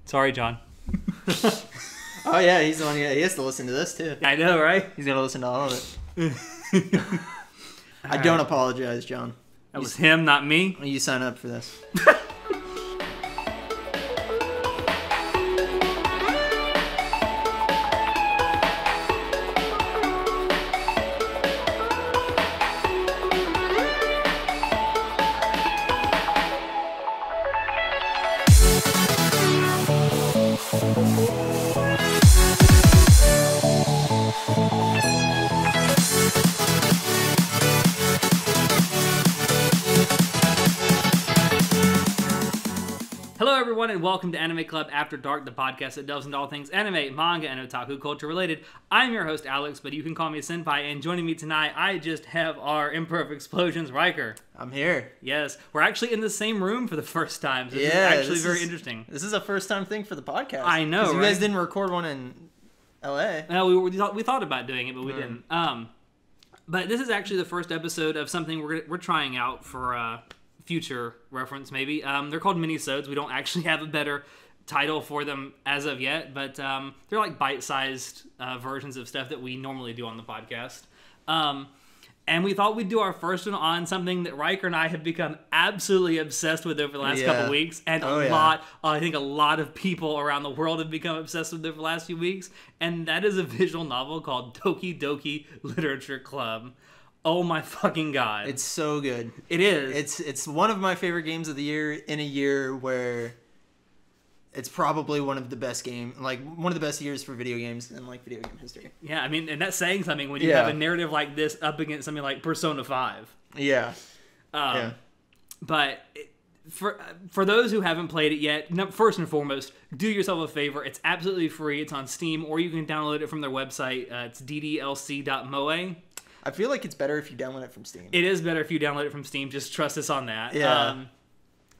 Sorry, John. Oh yeah, he's the one. Yeah, he has to listen to this too. I know, right? He's gonna listen to all of it. I don't apologize, John. That was him, not me. You sign up for this. And welcome to Anime Club After Dark, the podcast that delves into all things anime, manga, and otaku culture related. I'm your host, Alex, but you can call me Senpai, and joining me tonight, I just have our Imperfect Explosions, Riker. I'm here. Yes, we're actually in the same room for the first time, so this is actually very interesting. This is a first-time thing for the podcast. I know, right? You guys didn't record one in L.A. No, we thought about doing it, but we didn't. But this is actually the first episode of something we're trying out for future reference, maybe. They're called minisodes. We don't actually have a better title for them as of yet, but they're like bite-sized versions of stuff that we normally do on the podcast. And we thought we'd do our first one on something that Riker and I have become absolutely obsessed with over the last couple weeks, and I think a lot of people around the world have become obsessed with over the last few weeks, and that is a visual novel called Doki Doki Literature Club. Oh my fucking god. It's so good. It is. It's one of my favorite games of the year in a year where it's probably one of the best years for video games in video game history. Yeah, I mean, and that's saying something when you have a narrative like this up against something like Persona 5. Yeah. But for those who haven't played it yet, first and foremost, do yourself a favor. It's absolutely free. It's on Steam, or you can download it from their website. It's ddlc.moa. I feel like it's better if you download it from Steam. It is better if you download it from Steam. Just trust us on that. Yeah.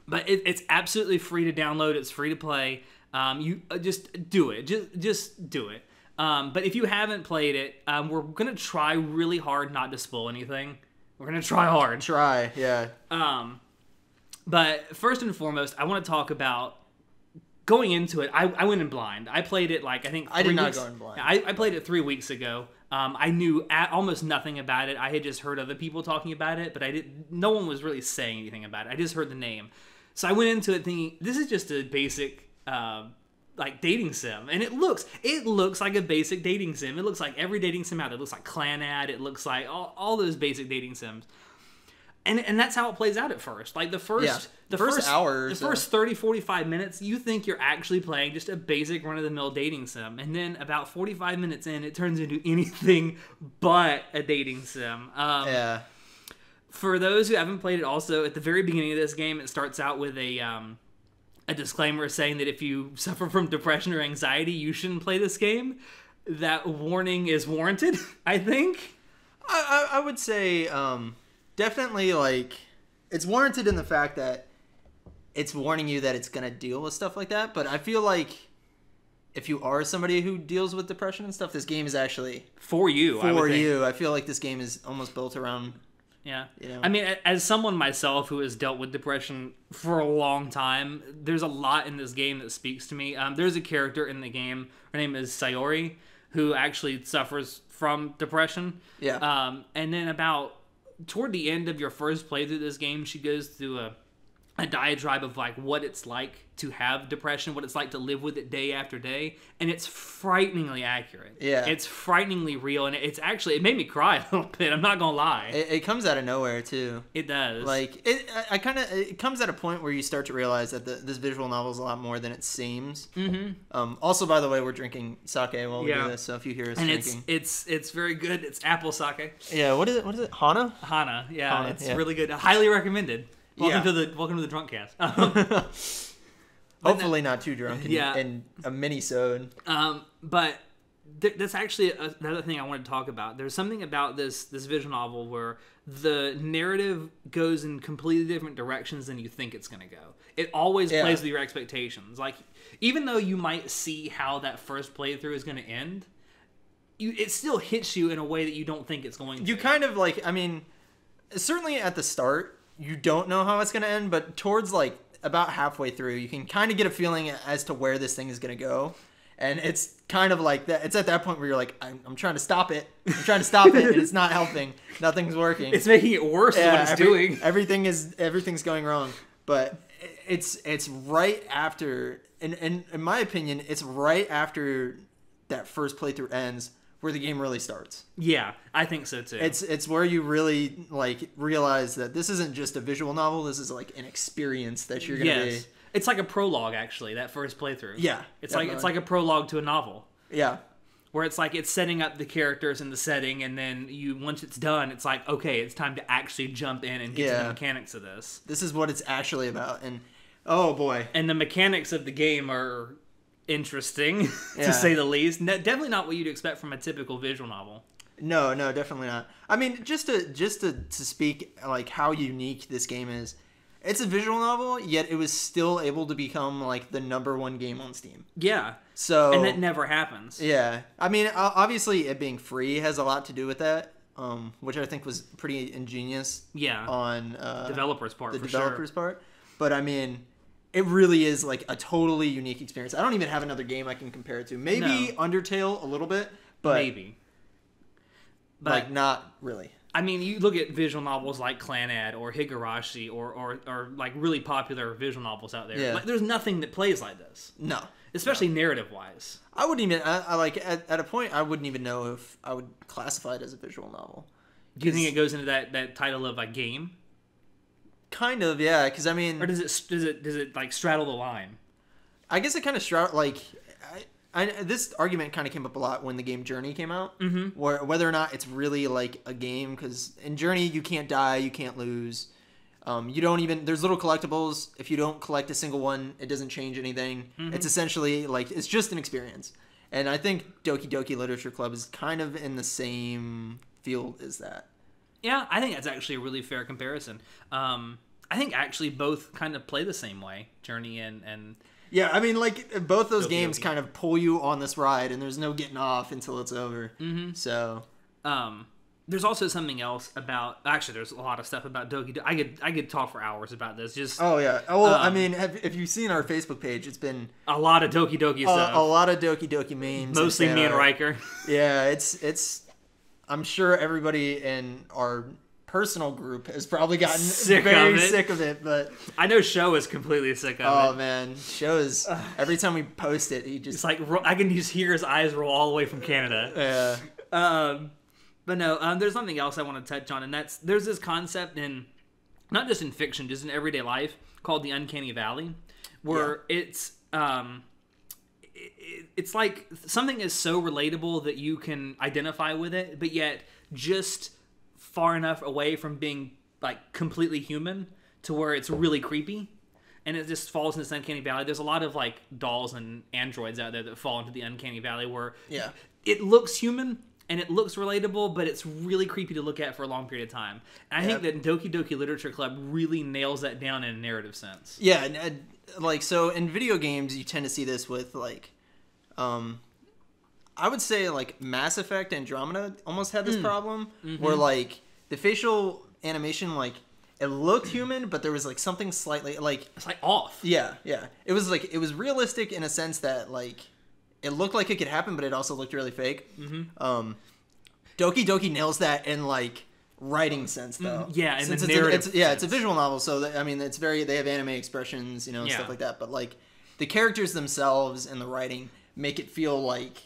But it's absolutely free to download. It's free to play. You just do it. Just do it. But if you haven't played it, we're gonna try really hard not to spoil anything. We're gonna try hard. Yeah. But first and foremost, I want to talk about going into it. I went in blind. I played it I think 3 weeks. I did not go in blind. I played it 3 weeks ago. I knew almost nothing about it. I had just heard other people talking about it, but no one was really saying anything about it. I just heard the name. So I went into it thinking, this is just a basic dating sim. And it looks like a basic dating sim. It looks like every dating sim out there. It looks like Clanad. It looks like all those basic dating sims. And that's how it plays out at first. Like the first hour, the first 30, 45 minutes, you think you're actually playing just a basic run-of-the-mill dating sim. And then about 45 minutes in, it turns into anything but a dating sim. For those who haven't played it also, at the very beginning of this game, it starts out with a disclaimer saying that if you suffer from depression or anxiety, you shouldn't play this game. That warning is warranted, I think. I would say... definitely, it's warranted in the fact that it's warning you that it's going to deal with stuff like that. But I feel like if you are somebody who deals with depression and stuff, this game is actually... For you, I feel like this game is almost built around... Yeah. You know? I mean, as someone myself who has dealt with depression for a long time, there's a lot in this game that speaks to me. There's a character in the game, her name is Sayori, who actually suffers from depression. Yeah. And then toward the end of your first playthrough of this game, she goes through a diatribe of what it's like to have depression, what it's like to live with it day after day, and it's frighteningly accurate. Yeah. It's frighteningly real, and it made me cry a little bit, I'm not gonna lie. It comes out of nowhere, too. It does. It comes at a point where you start to realize that this visual novel is a lot more than it seems. Mm-hmm. Also, by the way, we're drinking sake while we do this, so if you hear us drinking... And it's very good. It's apple sake. Yeah, what is it? Hana? Hana, yeah. It's really good. Highly recommended. Welcome to the drunk cast. Hopefully not too drunk in a mini-sode. But that's actually another thing I wanted to talk about. There's something about this visual novel where the narrative goes in completely different directions than you think it's going to go. It always plays with your expectations. Even though you might see how that first playthrough is going to end, it still hits you in a way that you don't think it's going to. You kind of certainly at the start, you don't know how it's going to end, but towards about halfway through, you can kind of get a feeling as to where this thing is going to go. And it's kind of like that. It's at that point where you're like, I'm trying to stop it. I'm trying to stop it, and it's not helping. Nothing's working. It's making it worse than what it's doing. Everything's going wrong. But it's right after, in my opinion, it's right after that first playthrough ends where the game really starts. Yeah, I think so too. It's where you really like realize that this isn't just a visual novel. This is like an experience that you're gonna be. It's like a prologue, actually, that first playthrough. Yeah. It's like a prologue to a novel. Yeah. Where it's like it's setting up the characters and the setting, and then once it's done, it's like, okay, it's time to actually jump in and get to the mechanics of this. This is what it's actually about, and oh boy. And the mechanics of the game are interesting, to say the least. Definitely not what you'd expect from a typical visual novel. No, definitely not. I mean, just to speak like how unique this game is. It's a visual novel, yet it was still able to become like the #1 game on Steam. Yeah. So and that never happens. Yeah. I mean, obviously it being free has a lot to do with that, which I think was pretty ingenious. Yeah. On developer's part. The developer's part. But I mean, it really is like a totally unique experience. I don't even have another game I can compare it to. Maybe Undertale a little bit, but maybe. But like not really. I mean, you look at visual novels like Clannad or Higurashi or like really popular visual novels out there. Yeah. Like, there's nothing that plays like this. No. Especially narrative-wise. I wouldn't even... I like, at a point, I wouldn't even know if I would classify it as a visual novel. Do you think it goes into that title of a game? Kind of, yeah. Because, I mean... Or does it like, straddle the line? I guess it kind of like... this argument kind of came up a lot when the game Journey came out, where whether or not it's really like a game, because in Journey you can't die, you can't lose, you don't even, there's little collectibles. If you don't collect a single one, it doesn't change anything. It's essentially like, it's just an experience. And I think Doki Doki Literature Club is kind of in the same field as that. Yeah, I think that's actually a really fair comparison. I think actually both kind of play the same way, Journey and yeah, I mean, like, both those Doki games Doki. kind of pull you on this ride, and there's no getting off until it's over. So, there's also something else about... Actually, there's a lot of stuff about Doki Doki. I could talk for hours about this. Just oh, yeah. Oh, well, I mean, if you've seen our Facebook page, it's been... a lot of Doki Doki stuff. A lot of Doki Doki memes. Mostly me and Riker. Yeah, it's... I'm sure everybody in our personal group has probably gotten very sick of it, but I know Sho is completely sick of it. Oh man, Sho is every time we post it, he just... It's like I can just hear his eyes roll all the way from Canada. Yeah. But no, there's something else I want to touch on, and there's this concept in, not just in fiction, just in everyday life, called the Uncanny Valley, where it's like something is so relatable that you can identify with it, but yet just far enough away from being like completely human to where it's really creepy, and it just falls in this Uncanny Valley. There's a lot of like dolls and androids out there that fall into the Uncanny Valley where it looks human and it looks relatable, but it's really creepy to look at for a long period of time. And I think that Doki Doki Literature Club really nails that down in a narrative sense. Yeah, and like, so in video games you tend to see this with like I would say like Mass Effect and Andromeda almost had this problem where like the facial animation, like it looked human, but there was like something slightly like... It's like off. Yeah. It was like, it was realistic in a sense that like it looked like it could happen, but it also looked really fake. Doki Doki nails that in like writing sense though. Yeah, and since the narrative it's a visual novel, so that, I mean, it's very, they have anime expressions, you know, and stuff like that, but like the characters themselves and the writing make it feel like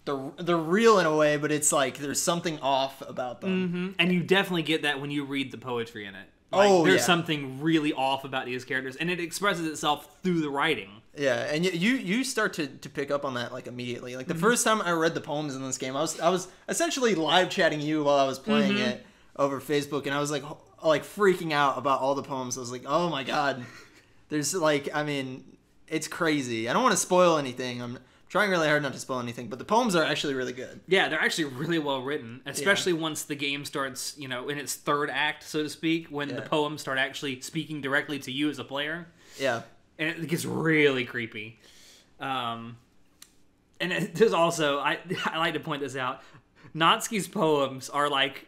they're real in a way, but it's like there's something off about them. And you definitely get that when you read the poetry in it. Like, there's something really off about these characters, and it expresses itself through the writing. Yeah, and you start to pick up on that like immediately. Like the first time I read the poems in this game, I was essentially live chatting you while I was playing it over Facebook, and I was like freaking out about all the poems. I was like, oh my god, there's like, I mean, it's crazy. I don't want to spoil anything. I'm trying really hard not to spoil anything, but the poems are actually really good. Yeah, they're actually really well written, especially once the game starts, you know, in its third act, so to speak, when the poems start actually speaking directly to you as a player. Yeah. And it gets really creepy. And there's also, I like to point this out, Natsuki's poems are like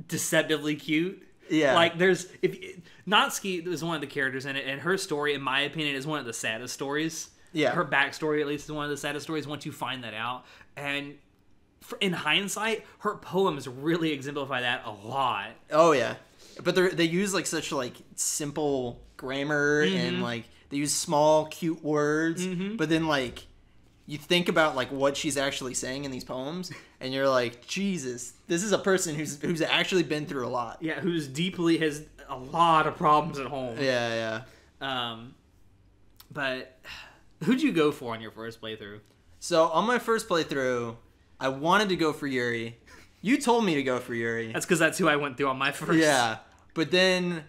deceptively cute. Yeah. Like, Natsuki is one of the characters in it, and her story, in my opinion, is one of the saddest stories. Yeah. Her backstory, at least, is one of the saddest stories once you find that out. And in hindsight, her poems really exemplify that a lot. Oh, yeah. But they use, like, such, like, simple grammar and, like, they use small, cute words. But then, like, you think about, like, what she's actually saying in these poems, and you're like, Jesus, this is a person who's actually been through a lot. Yeah, who's deeply has a lot of problems at home. Yeah. But who'd you go for on your first playthrough? So, on my first playthrough, I wanted to go for Yuri. You told me to go for Yuri. That's because that's who I went through on my first. Yeah, but then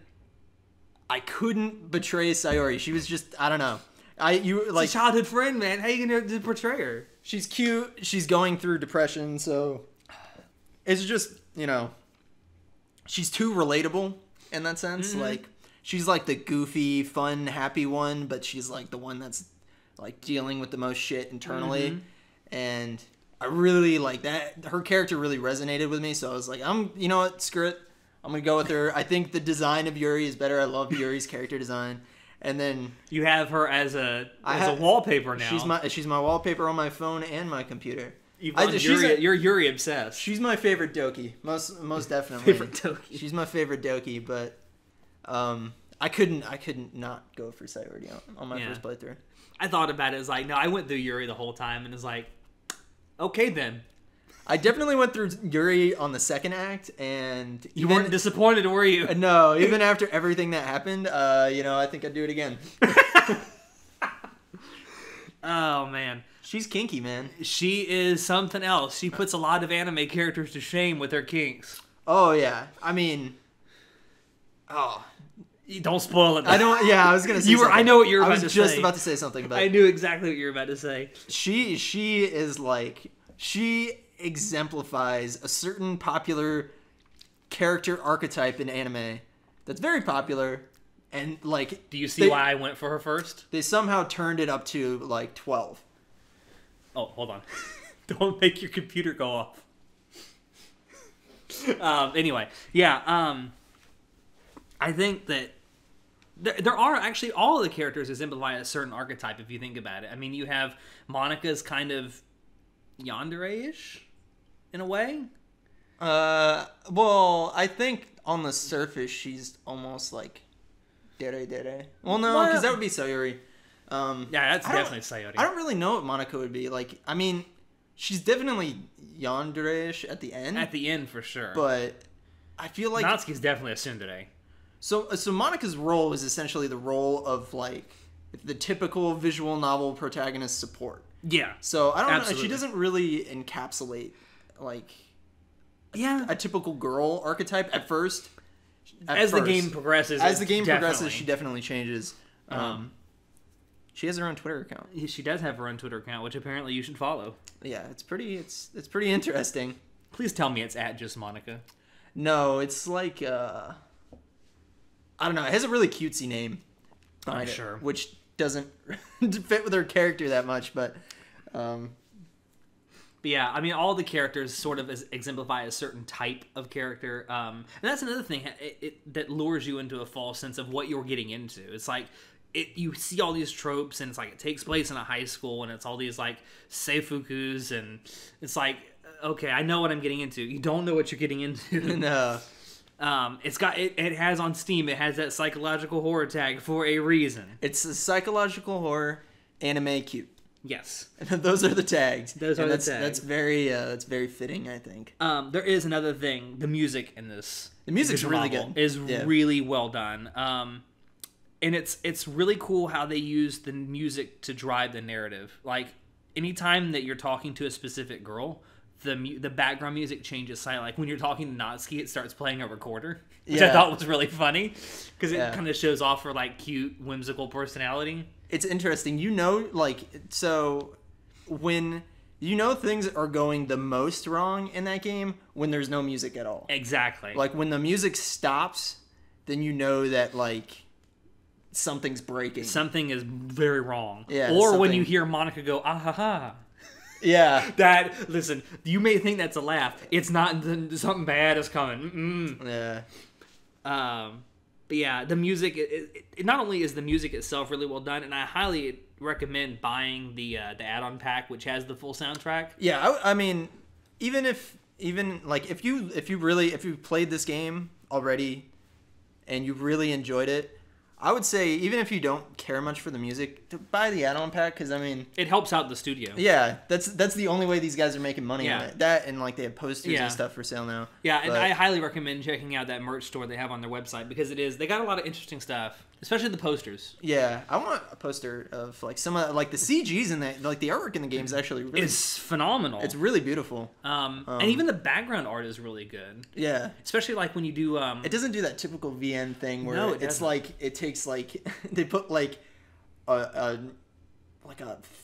I couldn't betray Sayori. She was just, I don't know. It's a childhood friend, man. How you gonna portray her? She's cute. She's going through depression, so it's just, she's too relatable in that sense. Like, she's like the goofy, fun, happy one, but she's like the one that's like dealing with the most shit internally. And I really like that. Her character really resonated with me, so I was like, you know what, screw it. I'm gonna go with her. I think the design of Yuri is better. I love Yuri's character design. And then you have her as a wallpaper now. She's my wallpaper on my phone and my computer. You're Yuri obsessed. She's my favorite Doki, most definitely. Favorite Doki. She's my favorite Doki, but I couldn't not go for Sayori on my first playthrough. I thought about it as like, no, I went through Yuri the whole time, and it's like, okay then. I definitely went through Yuri on the second act, and you weren't disappointed, were you? No, even after everything that happened, I think I'd do it again. Oh man, she's kinky, man. She is something else. She puts a lot of anime characters to shame with her kinks. Oh yeah, I mean, don't spoil it. I don't. Yeah, I was gonna say. I know what you were about to say. I was just about to say something about. I knew exactly what you were about to say. She is like she exemplifies a certain popular character archetype in anime that's very popular, and like, do you see why I went for her first? They somehow turned it up to like 12. Oh, hold on. Don't make your computer go off. Anyway, yeah, I think that there are actually, all of the characters exemplify a certain archetype if you think about it. I mean, you have Monica's kind of yandere-ish in a way. Well, I think on the surface she's almost like dere. Well, no, because that would be Sayori. Yeah, that's definitely Sayori. I don't really know what Monica would be like. I mean, she's definitely yandere-ish at the end. At the end, for sure. But I feel like Natsuki's definitely a tsundere. So Monica's role is essentially the role of like the typical visual novel protagonist support. Yeah. So I don't know. She doesn't really encapsulate like a typical girl archetype at first. As the game progresses, she definitely changes. She has her own Twitter account. She does have her own Twitter account, which apparently you should follow. Yeah, it's pretty interesting. Please tell me it's @justmonica. No, it's like I don't know. It has a really cutesy name. I'm sure. Which doesn't fit with her character that much, but yeah, I mean, all the characters sort of exemplify a certain type of character, and that's another thing that lures you into a false sense of what you're getting into. It's like you see all these tropes, and it's like it takes place in a high school, and it's all these like seifukus, and it's like, okay, I know what I'm getting into. You don't know what you're getting into. No. It has on Steam. It has that psychological horror tag for a reason. It's a psychological horror, anime, cute. Yes, those are the tags. That's very fitting, I think. There is another thing. The music in this. The music's really good. Is really well done. And it's really cool how they use the music to drive the narrative. Like, anytime that you're talking to a specific girl, the background music changes slightly. Like when you're talking to Natsuki, it starts playing a recorder, which I thought was really funny because it kind of shows off her like cute, whimsical personality. It's interesting, so when things are going the most wrong in that game when there's no music at all. Exactly. Like when the music stops, then you know that like something's breaking. Something is very wrong. Yeah. Or when you hear Monica go, ah ha ha. Yeah. Listen, you may think that's a laugh. It's not. Something bad is coming. Yeah. But yeah, the music. It not only is the music itself really well done, and I highly recommend buying the add-on pack, which has the full soundtrack. Yeah, I mean, if you played this game already and you really enjoyed it, I would say even if you don't care much for the music, to buy the add-on pack, because I mean it helps out the studio. Yeah, that's the only way these guys are making money on Yeah. it. That and like they have posters Yeah. and stuff for sale now. Yeah, and I highly recommend checking out that merch store they have on their website because they got a lot of interesting stuff, especially the posters. Yeah, I want a poster of like some of like the CGs in that, like the artwork in the game is actually really, It's phenomenal. it's really beautiful. And even the background art is really good. Yeah, Especially like when you do it doesn't do that typical VN thing where No, it it's doesn't. like it takes like they put like a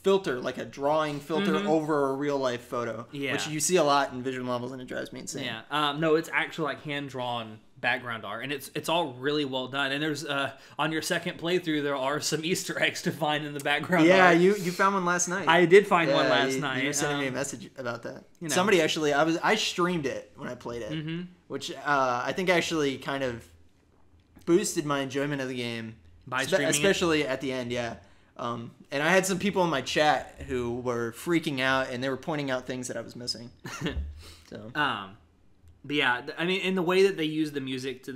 filter, like a drawing filter over a real life photo, Yeah. which you see a lot in visual novels, and it drives me insane. Yeah. No, it's actually like hand drawn background art, and it's all really well done. And there's on your second playthrough there are some Easter eggs to find in the background Yeah, art. you found one last night. I did find one Yeah, last night. You were sending me a message about that. you know. Somebody actually, I streamed it when I played it, which I think actually kind of boosted my enjoyment of the game By streaming it? especially at the end. Yeah, and I had some people in my chat who were freaking out, and they were pointing out things that I was missing. So But yeah, I mean, in the way that they use the music to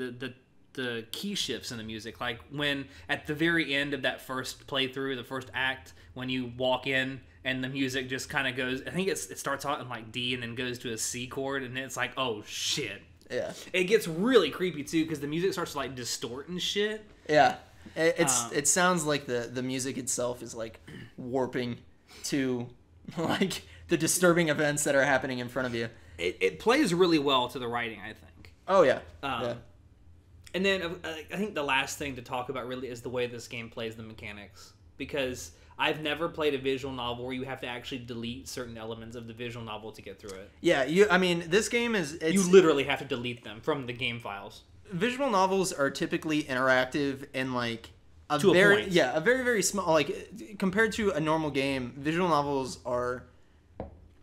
the key shifts in the music, like when at the very end of that first playthrough, the first act, when you walk in and the music just kind of goes, I think it starts out in like D and then goes to a C chord, and it's like, oh shit. yeah, It gets really creepy too because the music starts to like distort and shit. yeah. It sounds like the music itself is like warping to like the disturbing events that are happening in front of you. It plays really well to the writing, I think. Oh yeah. Yeah. And then I think the last thing to talk about really is the way this game plays the mechanics. Because I've never played a visual novel where you have to actually delete certain elements of the visual novel to get through it. Yeah, I mean, this game You literally have to delete them from the game files. Visual novels are typically interactive and like a To a very point. yeah, a very very small, like compared to a normal game, visual novels are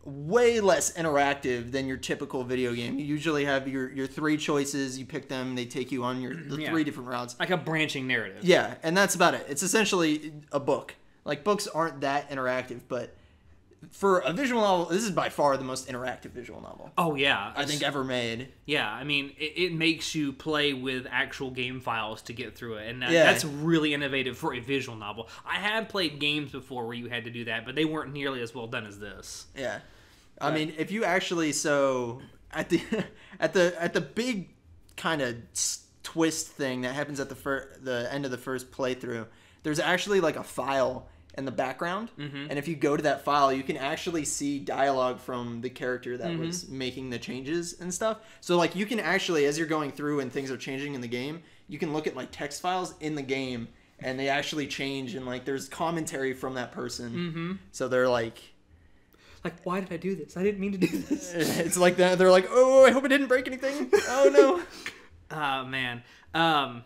way less interactive than your typical video game. You usually have your three choices, you pick them, they take you on Yeah. three different routes. Like a branching narrative. Yeah, and that's about it. It's essentially a book. Like books aren't that interactive, but for a visual novel, this is by far the most interactive visual novel Oh, yeah. I think ever made. Yeah, I mean, it makes you play with actual game files to get through it, and Yeah. that's really innovative for a visual novel. I have played games before where you had to do that, but they weren't nearly as well done as this. Yeah. I mean, if you actually at the big kind of twist thing that happens at the end of the first playthrough, there's actually like a file in the background, and if you go to that file, you can actually see dialogue from the character that was making the changes and stuff. So like you can actually, as you're going through and things are changing in the game, you can look at like text files in the game, and they actually change, and like there's commentary from that person. So they're like, why did I do this? I didn't mean to do this. it's like that. They're like, oh, I hope it didn't break anything. Oh no. Oh, man. I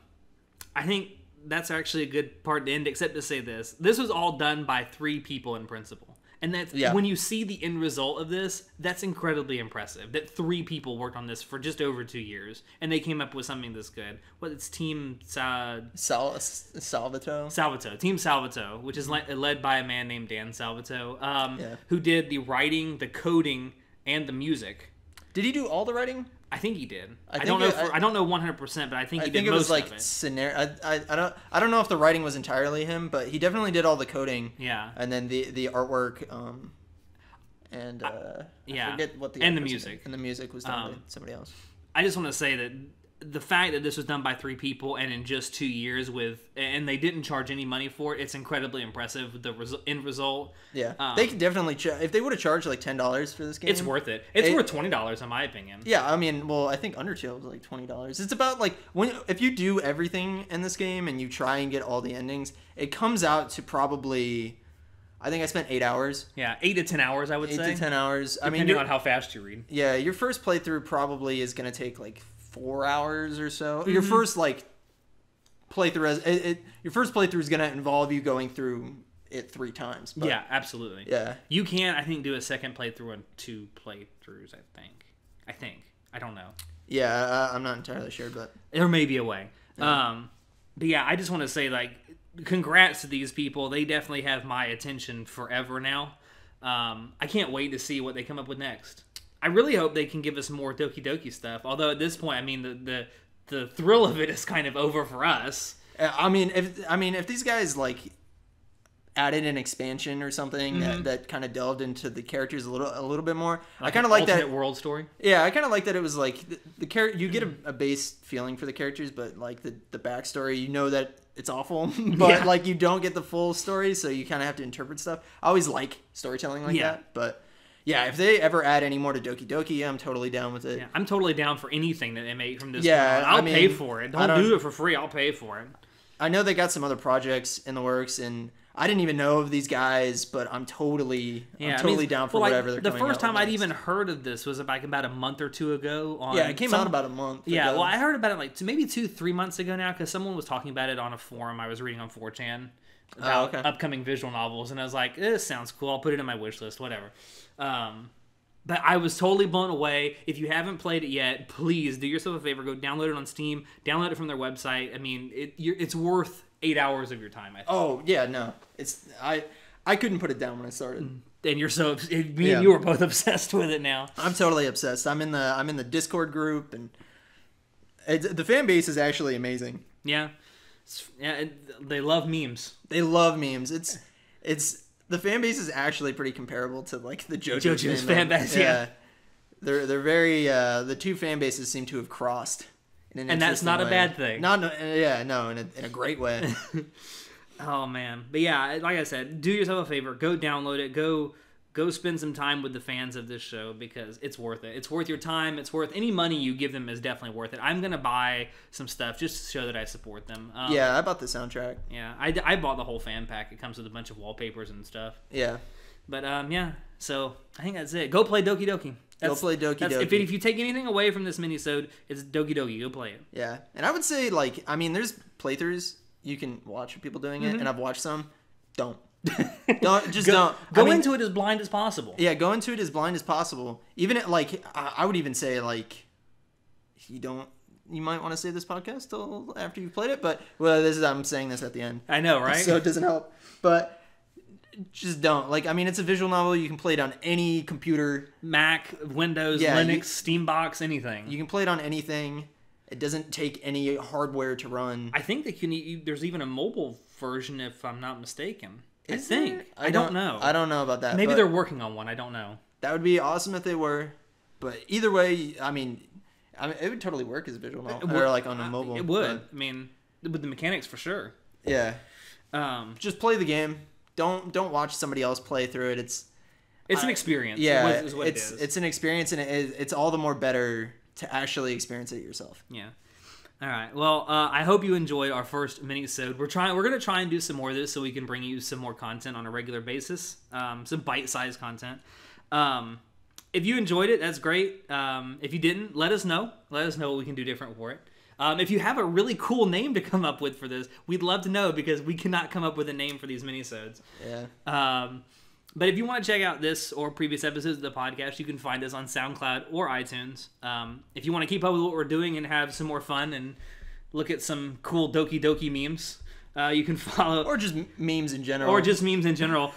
think that's actually a good part to end, except to say this. This was all done by 3 people in principle. And that's when you see the end result of this, that's incredibly impressive. That 3 people worked on this for just over 2 years, and they came up with something this good. Well, it's Team Salvato. Team Salvato, which is led by a man named Dan Salvato, who did the writing, the coding, and the music. Did he do all the writing? I think he did. I don't know. I don't know 100%, but I think he did most of it. Scenario. I don't know if the writing was entirely him, but he definitely did all the coding. Yeah. And then the artwork, and I forget what the and the was. music. And the music was done by somebody else. I just want to say that the fact that this was done by 3 people and in just 2 years and they didn't charge any money for it, it's incredibly impressive. The end result. Yeah, they could definitely if they would have charged like $10 for this game. It's worth it. It's worth $20 in my opinion. Yeah, I mean, well, I think Undertale was like $20. It's about like if you do everything in this game and you try and get all the endings, it comes out to probably, I think I spent 8 hours. Yeah, 8 to 10 hours, I would say. 8 to 10 hours. Depending on how fast you read. Yeah, your first playthrough probably is going to take like 4 hours or so. Your first like playthrough, your first playthrough is going to involve you going through it 3 times. But, yeah, absolutely. Yeah, you can, I think, do a second playthrough on 2 playthroughs. I think. I don't know. Yeah, I'm not entirely sure, but there may be a way. Yeah. But yeah, I just want to say, like, congrats to these people. They definitely have my attention forever now. I can't wait to see what they come up with next. I really hope they can give us more Doki Doki stuff. Although at this point, I mean, the thrill of it is kind of over for us. I mean, if these guys like added an expansion or something that kind of delved into the characters a little bit more, Like I kind of like that alternate world story. Yeah, I kind of like that it was like the character. You get a base feeling for the characters, but like the backstory, you know that it's awful, but like you don't get the full story, so you kind of have to interpret stuff. I always like storytelling like that, but yeah, if they ever add any more to Doki Doki, I'm totally down with it. Yeah, I'm totally down for anything that they make from this. Yeah, I'll pay for it. Don't do it for free. I'll pay for it. I know they got some other projects in the works, and I didn't even know of these guys, but I'm totally down for whatever they're coming out with. The first time I'd next. even heard of this was like about a month or two ago. It came out about a month ago. Yeah, well, I heard about it like maybe 2-3 months ago now, because someone was talking about it on a forum I was reading on 4chan about upcoming visual novels, and I was like, this sounds cool. I'll put it in my wish list, whatever. But I was totally blown away. If you haven't played it yet, please do yourself a favor. Go download it on Steam. Download it from their website. I mean, it's worth 8 hours of your time, I think. Oh, yeah, no. I couldn't put it down when I started. And you're so... Me and you were both obsessed with it now. I'm totally obsessed. I'm in the Discord group, and the fan base is actually amazing. Yeah. They love memes. They love memes. It's the fan base is actually pretty comparable to like the JoJo's fan base. Yeah. They're very the two fan bases seem to have crossed. And that's not a bad thing. In a great way. Oh man, but yeah, like I said, do yourself a favor, go download it, go spend some time with the fans of this show, because it's worth it. It's worth your time. It's worth any money you give them is definitely worth it. I'm gonna buy some stuff just to show that I support them. Yeah, I bought the soundtrack. Yeah, I bought the whole fan pack. It comes with a bunch of wallpapers and stuff. Yeah, but yeah, so I think that's it. Go play Doki Doki. Go play Doki Doki. If you take anything away from this minisode, it's Doki Doki. Go play it. Yeah, and I would say, like, I mean, there's playthroughs you can watch people doing it, and I've watched some. Don't go into it as blind as possible. Yeah, go into it as blind as possible. Even like, I would even say, like, you might want to save this podcast till after you've played it. But I'm saying this at the end. I know, right? So it doesn't help. But just don't. Like, I mean, it's a visual novel. You can play it on any computer. Mac, Windows, Linux, Steambox, anything. You can play it on anything. It doesn't take any hardware to run. I think there's even a mobile version, if I'm not mistaken. I don't know. I don't know about that. Maybe they're working on one. I don't know. That would be awesome if they were. But either way, I mean, it would totally work as a visual novel. Or like on a mobile. It would. I mean, with the mechanics for sure. Yeah. Just play the game. Don't watch somebody else play through it. It's an experience. Yeah, is what it is. It's an experience, and it's all the more better to actually experience it yourself. Yeah. All right. Well, I hope you enjoyed our first mini-sode. We're going to try and do some more of this so we can bring you some more content on a regular basis, some bite-sized content. If you enjoyed it, that's great. If you didn't, let us know. Let us know what we can do different for it. If you have a really cool name to come up with for this, we'd love to know, because we cannot come up with a name for these mini-sodes. Yeah. But if you want to check out this or previous episodes of the podcast, you can find us on SoundCloud or iTunes. If you want to keep up with what we're doing and have some more fun and look at some cool Doki Doki memes, you can follow... Or just memes in general.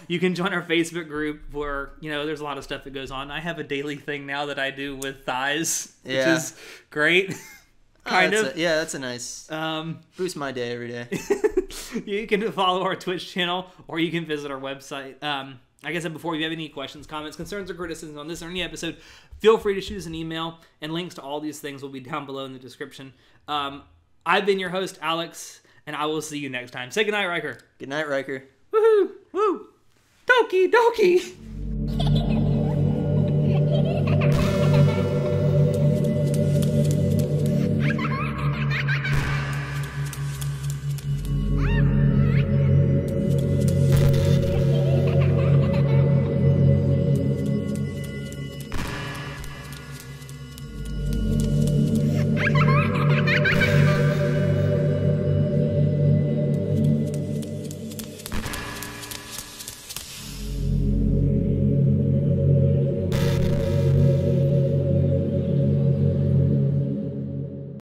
You can join our Facebook group where, there's a lot of stuff that goes on. I have a daily thing now that I do with thighs, which is great. Kind of. That's a nice... boost my day every day. You can follow our Twitch channel, or you can visit our website. Like I said before, if you have any questions, comments, concerns, or criticisms on this or any episode, feel free to shoot us an email, and links to all these things will be down below in the description. I've been your host, Alex, and I will see you next time. Say goodnight, Riker. Good night, Riker. Woohoo! Woo! Doki Doki!